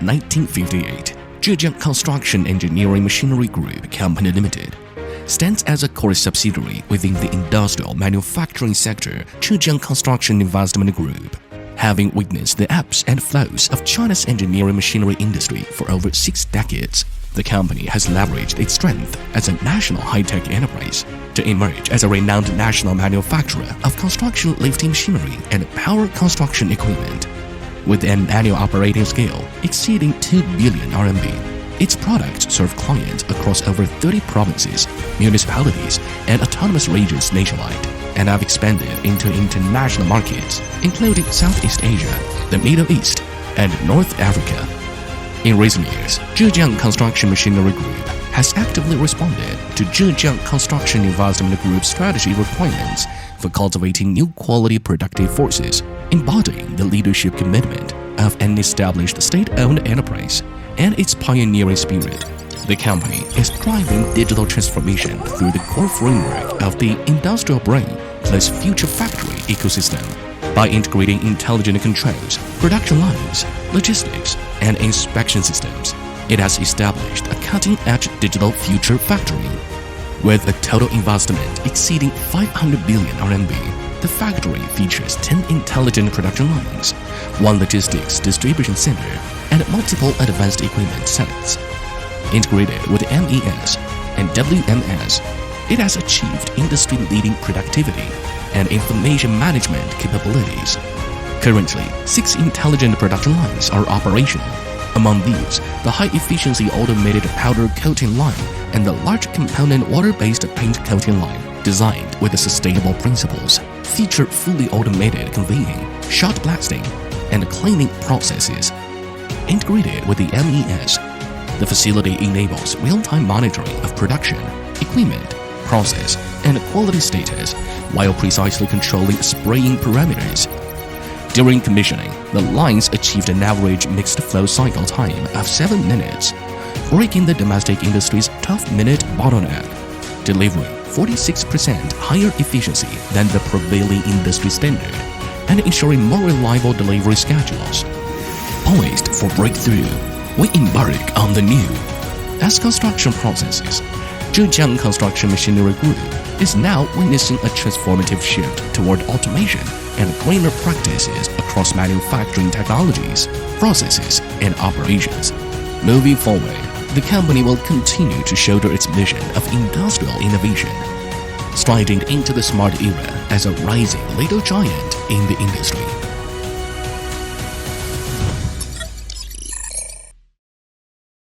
1958, Zhejiang Construction Engineering Machinery Group Company Limited stands as a core subsidiary within the industrial manufacturing sector Zhejiang Construction Investment Group. Having witnessed the ebbs and flows of China's engineering machinery industry for over 6 decades, the company has leveraged its strength as a national high-tech enterprise to emerge as a renowned national manufacturer of construction lifting machinery and power construction equipment. With an annual operating scale exceeding 2 billion RMB, its products serve clients across over 30 provinces, municipalities, and autonomous regions nationwide, and have expanded into international markets, including Southeast Asia, the Middle East, and North Africa. In recent years, Zhejiang Construction Machinery Group has actively responded to Zhejiang Construction Investment Group's strategy requirements for cultivating new quality productive forces, embodying the leadership commitment of an established state-owned enterprise and its pioneering spirit. The company is driving digital transformation through the core framework of the industrial brain plus future factory ecosystem. By integrating intelligent controls, production lines, logistics, and inspection systems, it has established a cutting-edge digital future factory. With a total investment exceeding 500 billion RMB, the factory features 10 intelligent production lines, 1 logistics distribution center, and multiple advanced equipment sets. Integrated with MES and WMS, it has achieved industry-leading productivity and information management capabilities. Currently, 6 intelligent production lines are operational. Among these, the high-efficiency automated powder coating line and the large component water-based paint coating line, designed with sustainable principles, feature fully automated conveying, shot blasting, and cleaning processes. Integrated with the MES, the facility enables real-time monitoring of production, equipment, process, and quality status while precisely controlling spraying parameters. During commissioning, the lines achieved an average mixed flow cycle time of 7 minutes, breaking the domestic industry's 12-minute bottleneck, delivering 46% higher efficiency than the prevailing industry standard, and ensuring more reliable delivery schedules. Poised for breakthrough, we embark on the new. As construction processes, Zhejiang Construction Machinery Group is now witnessing a transformative shift toward automation and greener practices across manufacturing technologies, processes, and operations. Moving forward, the company will continue to shoulder its mission of industrial innovation, striding into the smart era as a rising little giant in the industry.